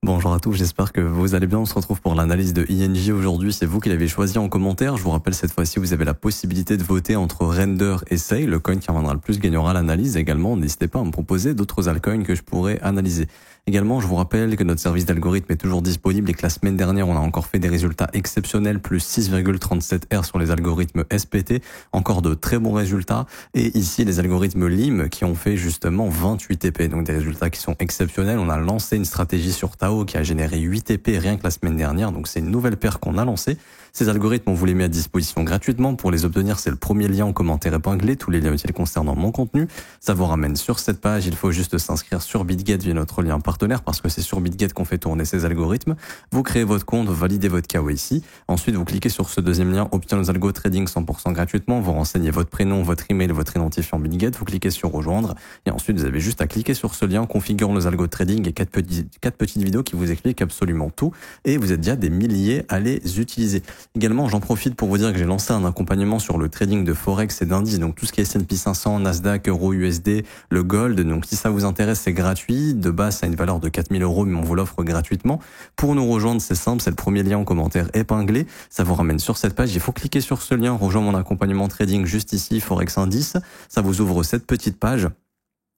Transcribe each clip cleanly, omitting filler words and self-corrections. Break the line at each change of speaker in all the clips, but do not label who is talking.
Bonjour à tous, j'espère que vous allez bien. On se retrouve pour l'analyse de INJ aujourd'hui. C'est vous qui l'avez choisi en commentaire. Je vous rappelle, cette fois-ci, vous avez la possibilité de voter entre Render et Sei. Le coin qui reviendra le plus gagnera l'analyse. Également, n'hésitez pas à me proposer d'autres altcoins que je pourrais analyser. Également, je vous rappelle que notre service d'algorithme est toujours disponible et que la semaine dernière, on a encore fait des résultats exceptionnels, plus 6,37 R sur les algorithmes SPT. Encore de très bons résultats. Et ici, les algorithmes LIM qui ont fait justement 28 TP. Donc des résultats qui sont exceptionnels. On a lancé une stratégie sur Tao qui a généré 8 TP rien que la semaine dernière. Donc c'est une nouvelle paire qu'on a lancée. Ces algorithmes, on vous les met à disposition gratuitement. Pour les obtenir, c'est le premier lien en commentaire épinglé. Tous les liens utiles concernant mon contenu. Ça vous ramène sur cette page. Il faut juste s'inscrire sur BitGet via notre lien partenaire parce que c'est sur BitGet qu'on fait tourner ces algorithmes. Vous créez votre compte, vous validez votre KYC. Ensuite, vous cliquez sur ce deuxième lien, obtenir nos algo trading 100% gratuitement. Vous renseignez votre prénom, votre email, votre identifiant BitGet. Vous cliquez sur rejoindre. Et ensuite, vous avez juste à cliquer sur ce lien, configure nos algo trading et quatre petites vidéos qui vous expliquent absolument tout. Et vous êtes déjà des milliers à les utiliser. Également, j'en profite pour vous dire que j'ai lancé un accompagnement sur le trading de Forex et d'indices, donc tout ce qui est S&P 500, Nasdaq, Euro, USD, le Gold. Donc si ça vous intéresse, c'est gratuit. De base, ça a une valeur de 4 000 €, mais on vous l'offre gratuitement. Pour nous rejoindre, c'est simple, c'est le premier lien en commentaire épinglé. Ça vous ramène sur cette page. Il faut cliquer sur ce lien, rejoindre mon accompagnement trading juste ici, Forex Indice. Ça vous ouvre cette petite page.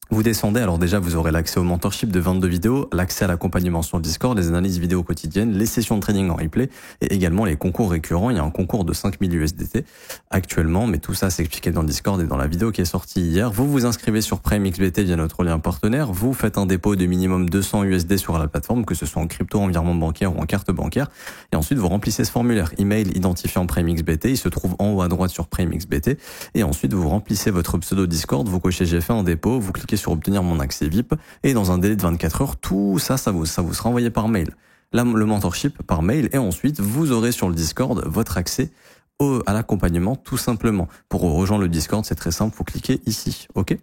Vous descendez, alors déjà vous aurez l'accès au mentorship de 22 vidéos, l'accès à l'accompagnement sur le Discord, les analyses vidéo quotidiennes, les sessions de trading en replay et également les concours récurrents. Il y a un concours de 5000 USDT actuellement, mais tout ça c'est expliqué dans le Discord et dans la vidéo qui est sortie hier. Vous vous inscrivez sur PrimeXBT via notre lien partenaire, vous faites un dépôt de minimum 200 USD sur la plateforme, que ce soit en crypto, en virement bancaire ou en carte bancaire, et ensuite vous remplissez ce formulaire email identifiant PrimeXBT, il se trouve en haut à droite sur PrimeXBT, et ensuite vous remplissez votre pseudo Discord, vous cochez j'ai fait un dépôt, vous cliquez sur obtenir mon accès VIP et dans un délai de 24 heures, tout ça, ça vous sera envoyé par mail. Là, le mentorship par mail et ensuite vous aurez sur le Discord votre accès à l'accompagnement tout simplement. Pour rejoindre le Discord, c'est très simple, faut cliquer ici, ok?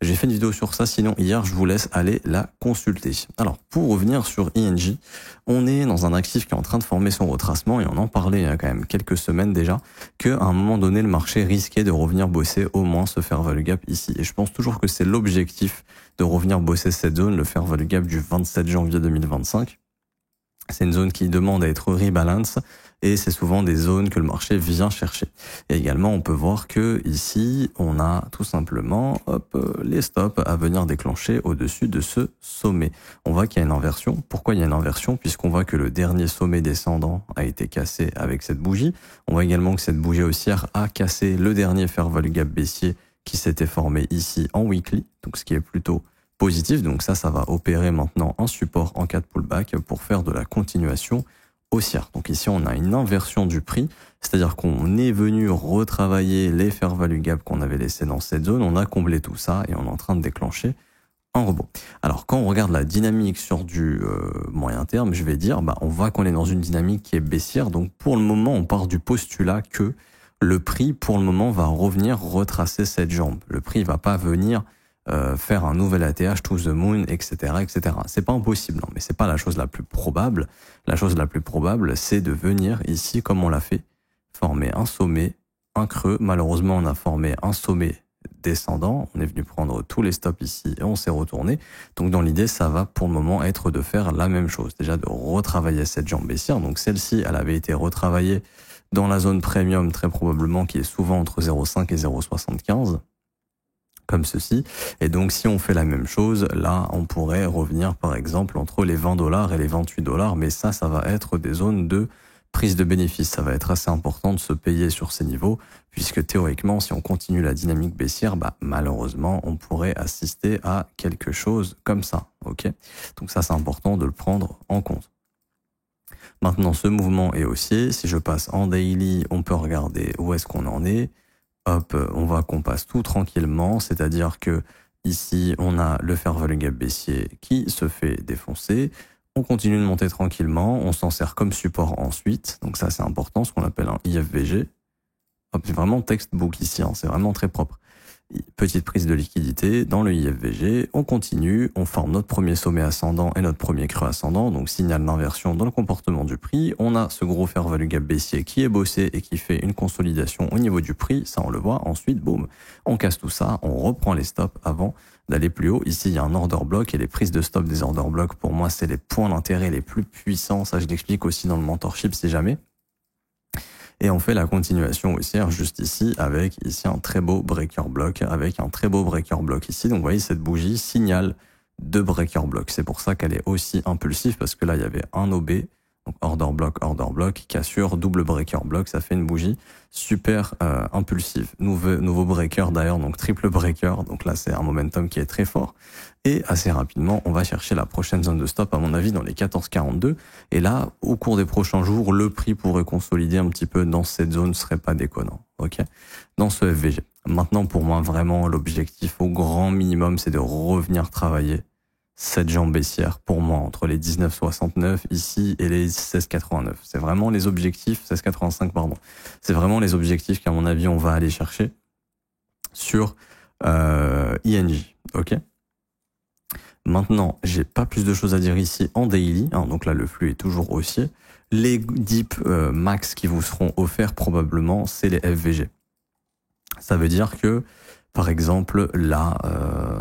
J'ai fait une vidéo sur ça, sinon hier, je vous laisse aller la consulter. Alors, pour revenir sur INJ, on est dans un actif qui est en train de former son retracement et on en parlait il y a quand même quelques semaines déjà, qu'à un moment donné, le marché risquait de revenir bosser au moins ce fair value gap ici. Et je pense toujours que c'est l'objectif de revenir bosser cette zone, le fair value gap du 27 janvier 2025. C'est une zone qui demande à être rebalance et c'est souvent des zones que le marché vient chercher. Et également, on peut voir que ici, on a tout simplement les stops à venir déclencher au-dessus de ce sommet. On voit qu'il y a une inversion. Pourquoi il y a une inversion? Puisqu'on voit que le dernier sommet descendant a été cassé avec cette bougie. On voit également que cette bougie haussière a cassé le dernier fair value gap baissier qui s'était formé ici en weekly, donc ce qui est plutôt positif. Donc ça va opérer maintenant un support en cas de pullback pour faire de la continuation haussière. Donc ici, on a une inversion du prix, c'est-à-dire qu'on est venu retravailler les fair value gap qu'on avait laissés dans cette zone, on a comblé tout ça et on est en train de déclencher un rebond. Alors quand on regarde la dynamique sur du moyen terme, je vais dire, on voit qu'on est dans une dynamique qui est baissière. Donc pour le moment, on part du postulat que le prix, pour le moment, va revenir retracer cette jambe. Le prix va pas venir faire un nouvel ATH to the moon, etc., etc. C'est pas impossible, non, mais c'est pas la chose la plus probable. La chose la plus probable, c'est de venir ici, comme on l'a fait, former un sommet, un creux. Malheureusement, on a formé un sommet descendant. On est venu prendre tous les stops ici et on s'est retourné. Donc, dans l'idée, ça va pour le moment être de faire la même chose. Déjà, de retravailler cette jambe baissière. Donc, celle-ci, elle avait été retravaillée dans la zone premium, très probablement, qui est souvent entre 0,5 et 0,75. Comme ceci. Et donc, si on fait la même chose, là, on pourrait revenir, par exemple, entre les 20 $ et les 28 $. Mais ça va être des zones de prise de bénéfice. Ça va être assez important de se payer sur ces niveaux, puisque théoriquement, si on continue la dynamique baissière, malheureusement, on pourrait assister à quelque chose comme ça. Ok? Donc ça, c'est important de le prendre en compte. Maintenant, ce mouvement est haussier. Si je passe en daily, on peut regarder où est-ce qu'on en est. Hop, on voit qu'on passe tout tranquillement, c'est-à-dire que ici, on a le fair value gap baissier qui se fait défoncer. On continue de monter tranquillement, on s'en sert comme support ensuite. Donc ça, c'est important, ce qu'on appelle un IFVG. Hop, c'est vraiment textbook ici, c'est vraiment très propre. Petite prise de liquidité dans le IFVG, on continue, on forme notre premier sommet ascendant et notre premier creux ascendant, donc signal d'inversion dans le comportement du prix. On a ce gros fair value gap baissier qui est bossé et qui fait une consolidation au niveau du prix, ça on le voit. Ensuite, boum, on casse tout ça, on reprend les stops avant d'aller plus haut. Ici, il y a un order block et les prises de stop des order blocks, pour moi, c'est les points d'intérêt les plus puissants. Ça, je l'explique aussi dans le mentorship si jamais. Et on fait la continuation haussière juste ici avec ici un très beau breaker block avec un très beau breaker block ici. Donc vous voyez cette bougie signal de breaker block. C'est pour ça qu'elle est aussi impulsive parce que là il y avait un OB, donc order block, cassure, double breaker block, ça fait une bougie super impulsive. Nouveau breaker d'ailleurs, donc triple breaker. Donc là c'est un momentum qui est très fort. Et assez rapidement, on va chercher la prochaine zone de stop, à mon avis, dans les 14,42. Et là, au cours des prochains jours, le prix pourrait consolider un petit peu dans cette zone, ce serait pas déconnant, ok? Dans ce FVG. Maintenant, pour moi, vraiment, l'objectif au grand minimum, c'est de revenir travailler cette jambe baissière, pour moi, entre les 19,69 ici et les 16,89. C'est vraiment les objectifs, 16,85, pardon. C'est vraiment les objectifs qu'à mon avis, on va aller chercher sur INJ, ok? Maintenant, j'ai pas plus de choses à dire ici en daily, hein, donc là le flux est toujours haussier. Les dips max qui vous seront offerts probablement, c'est les FVG. Ça veut dire que, par exemple, là,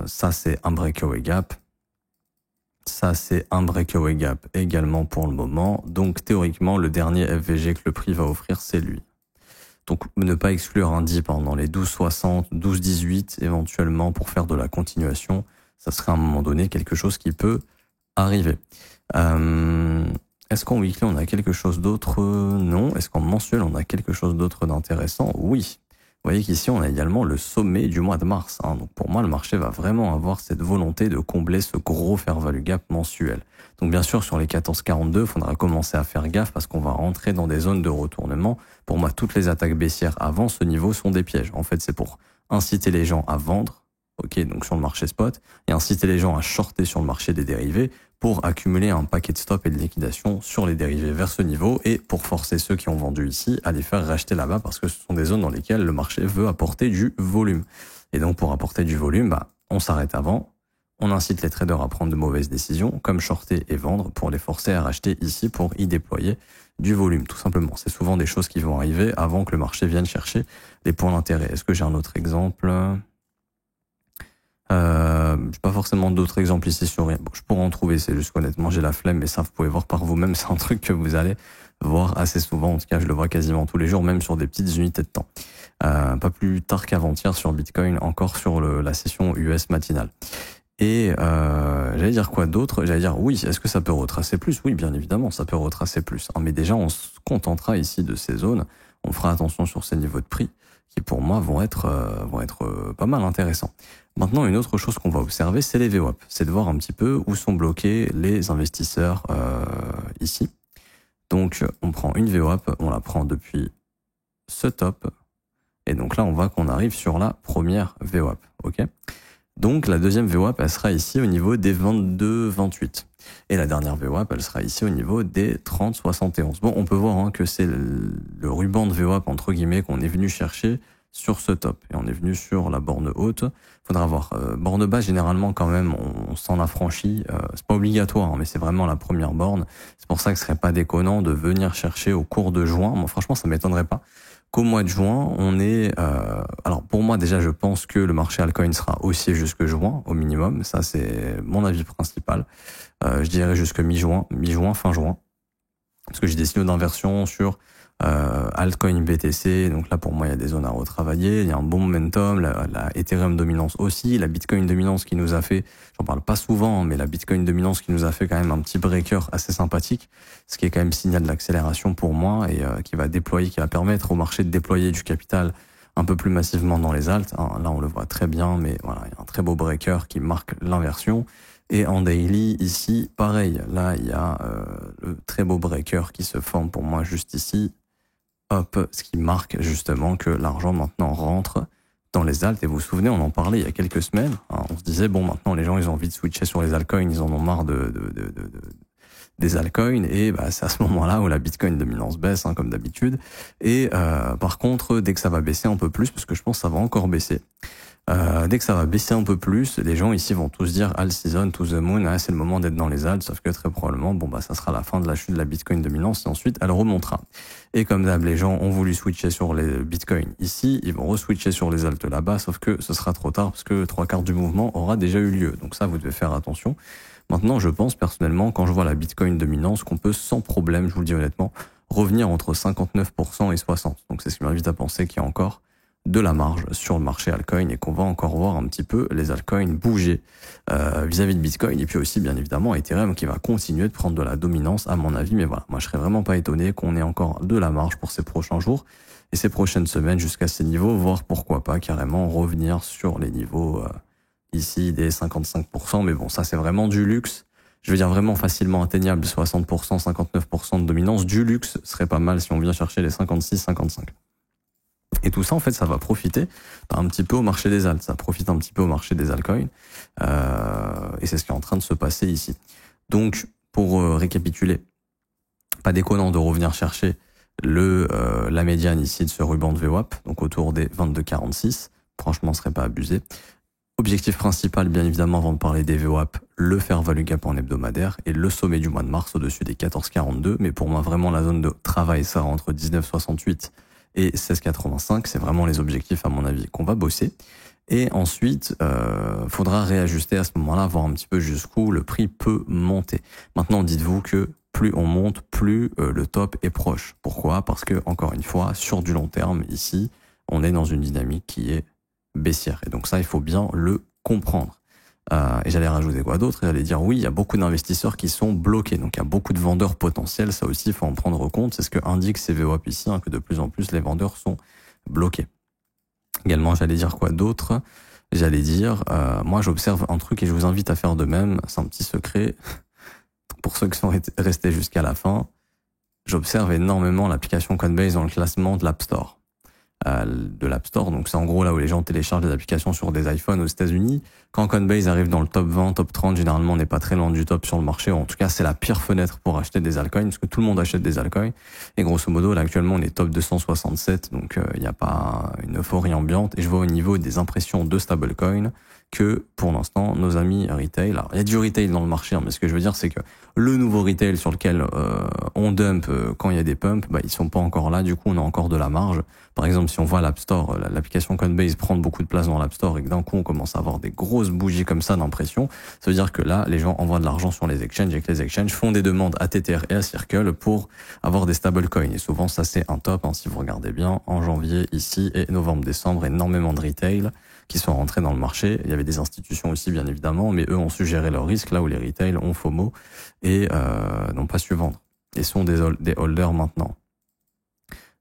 ça c'est un breakaway gap. Ça c'est un breakaway gap également pour le moment. Donc théoriquement, le dernier FVG que le prix va offrir, c'est lui. Donc ne pas exclure un dip dans les 12,60, 12,18 éventuellement pour faire de la continuation. Ça serait à un moment donné quelque chose qui peut arriver. Est-ce qu'en weekly on a quelque chose d'autre? Non. Est-ce qu'en mensuel on a quelque chose d'autre d'intéressant? Oui. Vous voyez qu'ici on a également le sommet du mois de mars. Hein. Donc pour moi le marché va vraiment avoir cette volonté de combler ce gros fair value gap mensuel. Donc bien sûr sur les 14,42, il faudra commencer à faire gaffe parce qu'on va rentrer dans des zones de retournement. Pour moi toutes les attaques baissières avant ce niveau sont des pièges. En fait c'est pour inciter les gens à vendre. Ok, donc sur le marché spot, et inciter les gens à shorter sur le marché des dérivés pour accumuler un paquet de stop et de liquidation sur les dérivés vers ce niveau et pour forcer ceux qui ont vendu ici à les faire racheter là-bas parce que ce sont des zones dans lesquelles le marché veut apporter du volume. Et donc pour apporter du volume, on s'arrête avant, on incite les traders à prendre de mauvaises décisions comme shorter et vendre pour les forcer à racheter ici pour y déployer du volume, tout simplement. C'est souvent des choses qui vont arriver avant que le marché vienne chercher les points d'intérêt. Est-ce que j'ai un autre exemple ? J'ai pas forcément d'autres exemples ici sur rien. Bon, je pourrais en trouver, c'est juste qu'honnêtement j'ai la flemme, mais ça vous pouvez voir par vous-même, c'est un truc que vous allez voir assez souvent, en tout cas je le vois quasiment tous les jours, même sur des petites unités de temps. Pas plus tard qu'avant-hier sur Bitcoin, encore sur la session US matinale. Et j'allais dire quoi d'autre? J'allais dire oui, est-ce que ça peut retracer plus? Oui, bien évidemment, ça peut retracer plus. Hein, mais déjà, on se contentera ici de ces zones, on fera attention sur ces niveaux de prix qui pour moi vont être pas mal intéressants. Maintenant, une autre chose qu'on va observer, c'est les VWAP. C'est de voir un petit peu où sont bloqués les investisseurs ici. Donc, on prend une VWAP, on la prend depuis ce top. Et donc là, on voit qu'on arrive sur la première VWAP. Ok. Donc, la deuxième VWAP, elle sera ici au niveau des 22,28. Et la dernière VWAP, elle sera ici au niveau des 30,71. Bon, on peut voir que c'est le ruban de VWAP, entre guillemets, qu'on est venu chercher sur ce top. Et on est venu sur la borne haute. Faudra voir. Borne basse, généralement, quand même, on s'en affranchit. C'est pas obligatoire, mais c'est vraiment la première borne. C'est pour ça que ce serait pas déconnant de venir chercher au cours de juin. Moi, franchement, ça m'étonnerait pas qu'au mois de juin, on est... alors, pour moi, déjà, je pense que le marché altcoin sera haussier jusque juin, au minimum. Ça, c'est mon avis principal. Je dirais jusque mi-juin, fin juin. Parce que j'ai des signaux d'inversion sur altcoin BTC. Donc là, pour moi, il y a des zones à retravailler. Il y a un bon momentum. La Ethereum dominance aussi. La Bitcoin dominance qui nous a fait... J'en parle pas souvent, mais la Bitcoin dominance qui nous a fait quand même un petit breaker assez sympathique. Ce qui est quand même signal d'accélération pour moi et qui va permettre au marché de déployer du capital un peu plus massivement dans les alts. Là, on le voit très bien, mais voilà, il y a un très beau breaker qui marque l'inversion. Et en daily, ici, pareil. Là, il y a le très beau breaker qui se forme pour moi juste ici. Hop, ce qui marque justement que l'argent maintenant rentre dans les alts. Et vous vous souvenez, on en parlait il y a quelques semaines. On se disait, bon, maintenant, les gens, ils ont envie de switcher sur les altcoins. Ils en ont marre des altcoins. Et c'est à ce moment-là où la Bitcoin dominance baisse, comme d'habitude. Et par contre, dès que ça va baisser un peu plus, parce que je pense que ça va encore baisser, Dès que ça va baisser un peu plus, les gens ici vont tous dire all season to the moon, ah, c'est le moment d'être dans les alts, sauf que très probablement, ça sera la fin de la chute de la Bitcoin dominance et ensuite elle remontera. Et comme d'hab, les gens ont voulu switcher sur les Bitcoin ici, ils vont re-switcher sur les alts là-bas, sauf que ce sera trop tard parce que 3/4 du mouvement aura déjà eu lieu. Donc ça, vous devez faire attention. Maintenant, je pense personnellement, quand je vois la Bitcoin dominance, qu'on peut sans problème, je vous le dis honnêtement, revenir entre 59% et 60%. Donc c'est ce qui m'invite à penser qu'il y a encore de la marge sur le marché altcoin et qu'on va encore voir un petit peu les altcoins bouger vis-à-vis de Bitcoin et puis aussi bien évidemment Ethereum qui va continuer de prendre de la dominance à mon avis. Mais voilà, moi je serais vraiment pas étonné qu'on ait encore de la marge pour ces prochains jours et ces prochaines semaines jusqu'à ces niveaux, voire pourquoi pas carrément revenir sur les niveaux ici des 55%. Mais bon, ça c'est vraiment du luxe. Je veux dire vraiment facilement atteignable, 60%, 59% de dominance. Du luxe serait pas mal si on vient chercher les 56, 55. Et tout ça, en fait, ça va profiter un petit peu au marché des alts. Ça profite un petit peu au marché des altcoins. Et c'est ce qui est en train de se passer ici. Donc, pour récapituler, pas déconnant de revenir chercher la médiane ici de ce ruban de VWAP, donc autour des 22,46. Franchement, ce serait pas abusé. Objectif principal, bien évidemment, avant de parler des VWAP, le fair value gap en hebdomadaire et le sommet du mois de mars au-dessus des 14,42. Mais pour moi, vraiment, la zone de travail, ça entre 19,68 et 16,85, c'est vraiment les objectifs à mon avis qu'on va bosser. Et ensuite, faudra réajuster à ce moment-là, voir un petit peu jusqu'où le prix peut monter. Maintenant, dites-vous que plus on monte, plus le top est proche. Pourquoi ? Parce que, encore une fois, sur du long terme, ici, on est dans une dynamique qui est baissière. Et donc ça, il faut bien le comprendre. Et j'allais rajouter quoi d'autre ? J'allais dire oui, il y a beaucoup d'investisseurs qui sont bloqués. Donc il y a beaucoup de vendeurs potentiels. Ça aussi, il faut en prendre compte. C'est ce que indique ces VWAP ici, que de plus en plus les vendeurs sont bloqués. Également, j'allais dire quoi d'autre ? J'allais dire, moi j'observe un truc et je vous invite à faire de même. C'est un petit secret. Pour ceux qui sont restés jusqu'à la fin, j'observe énormément l'application Coinbase dans le classement de l'App Store. De l'App Store, donc c'est en gros là où les gens téléchargent des applications sur des iPhones aux États-Unis. Quand Coinbase arrive dans le top 20, top 30, généralement on n'est pas très loin du top sur le marché, ou en tout cas c'est la pire fenêtre pour acheter des altcoins, parce que tout le monde achète des altcoins, et grosso modo là actuellement on est top 267, donc il n'y a pas une euphorie ambiante, et je vois au niveau des impressions de stablecoin que pour l'instant nos amis retail, alors il y a du retail dans le marché, mais ce que je veux dire c'est que le nouveau retail sur lequel on dump quand il y a des pumps, ils sont pas encore là, du coup on a encore de la marge. Par exemple, si on voit l'App Store, l'application Coinbase prendre beaucoup de place dans l'App Store et que d'un coup on commence à avoir des grosses bougies comme ça d'impression, ça veut dire que là, les gens envoient de l'argent sur les exchanges et que les exchanges font des demandes à Tether et à Circle pour avoir des stablecoins. Et souvent, ça c'est un top, si vous regardez bien, en janvier ici et novembre-décembre, énormément de retail qui sont rentrés dans le marché. Il y avait des institutions aussi, bien évidemment, mais eux ont su gérer leurs risques là où les retail ont FOMO et n'ont pas su vendre et sont des holders maintenant.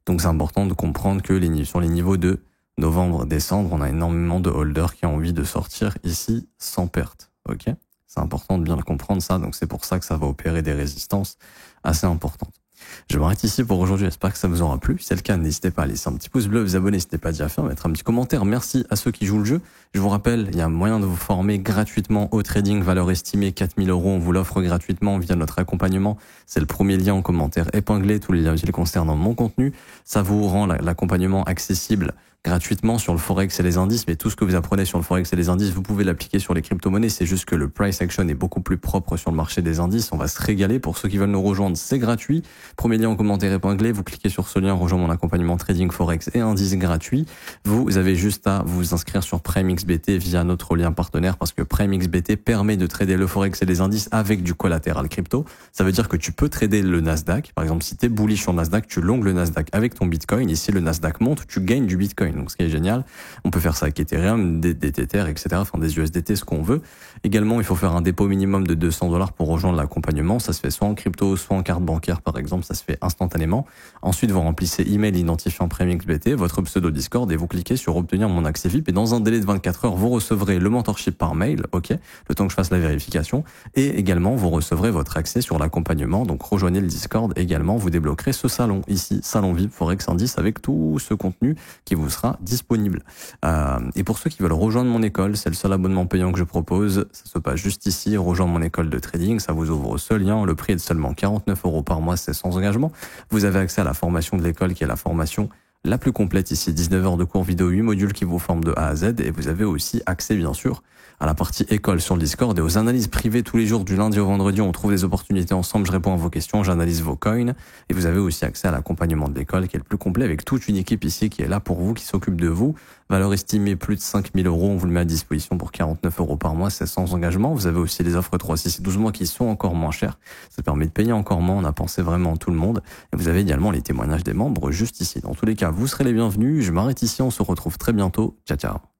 Donc c'est important de comprendre que sur les niveaux de novembre-décembre, on a énormément de holders qui ont envie de sortir ici sans perte. Ok ? C'est important de bien le comprendre ça, donc c'est pour ça que ça va opérer des résistances assez importantes. Je m'arrête ici pour aujourd'hui, j'espère que ça vous aura plu. Si c'est le cas, n'hésitez pas à laisser un petit pouce bleu, vous abonner, n'hésitez pas déjà à faire, mettre un petit commentaire. Merci à ceux qui jouent le jeu. Je vous rappelle, il y a moyen de vous former gratuitement au trading, valeur estimée 4 000 €. On vous l'offre gratuitement via notre accompagnement. C'est le premier lien en commentaire épinglé. Tous les liens utiles concernant mon contenu. Ça vous rend l'accompagnement accessible gratuitement sur le Forex et les indices, mais tout ce que vous apprenez sur le Forex et les indices, vous pouvez l'appliquer sur les crypto-monnaies. C'est juste que le price action est beaucoup plus propre sur le marché des indices. On va se régaler. Pour ceux qui veulent nous rejoindre, c'est gratuit. Premier lien en commentaire épinglé. Vous cliquez sur ce lien, rejoindre mon accompagnement trading Forex et indices gratuit. Vous avez juste à vous inscrire sur PrimeXBT via notre lien partenaire parce que PrimeXBT permet de trader le Forex et les indices avec du collatéral crypto. Ça veut dire que tu peux trader le Nasdaq. Par exemple, si tu es bullish sur Nasdaq, tu longues le Nasdaq avec ton Bitcoin. Et si le Nasdaq monte, tu gagnes du Bitcoin. Donc, ce qui est génial, on peut faire ça avec Ethereum, des Tether, etc., enfin des USDT, ce qu'on veut. Également, il faut faire un dépôt minimum de 200 $ pour rejoindre l'accompagnement. Ça se fait soit en crypto, soit en carte bancaire, par exemple. Ça se fait instantanément. Ensuite, vous remplissez email identifiant PrimeXBT, votre pseudo Discord, et vous cliquez sur obtenir mon accès VIP. Et dans un délai de 24 heures, vous recevrez le mentorship par mail, ok, le temps que je fasse la vérification. Et également, vous recevrez votre accès sur l'accompagnement. Donc, rejoignez le Discord. Également, vous débloquerez ce salon ici, salon VIP Forex Indice, avec tout ce contenu qui vous sera disponible. Et pour ceux qui veulent rejoindre mon école, c'est le seul abonnement payant que je propose. Ça se passe juste ici, rejoindre mon école de trading. Ça vous ouvre ce lien. Le prix est de seulement 49 € par mois, c'est sans engagement. Vous avez accès à la formation de l'école qui est la formation la plus complète ici. 19 heures de cours vidéo, 8 modules qui vous forment de A à Z. Et vous avez aussi accès, bien sûr, à la partie école sur le Discord et aux analyses privées tous les jours du lundi au vendredi. On trouve des opportunités ensemble, je réponds à vos questions, j'analyse vos coins. Et vous avez aussi accès à l'accompagnement de l'école qui est le plus complet avec toute une équipe ici qui est là pour vous, qui s'occupe de vous. Valeur estimée plus de 5 000 euros. On vous le met à disposition pour 49 euros par mois. C'est sans engagement. Vous avez aussi les offres 3, 6 et 12 mois qui sont encore moins chères. Ça permet de payer encore moins. On a pensé vraiment à tout le monde. Et vous avez également les témoignages des membres juste ici. Dans tous les cas, vous serez les bienvenus. Je m'arrête ici. On se retrouve très bientôt. Ciao, ciao.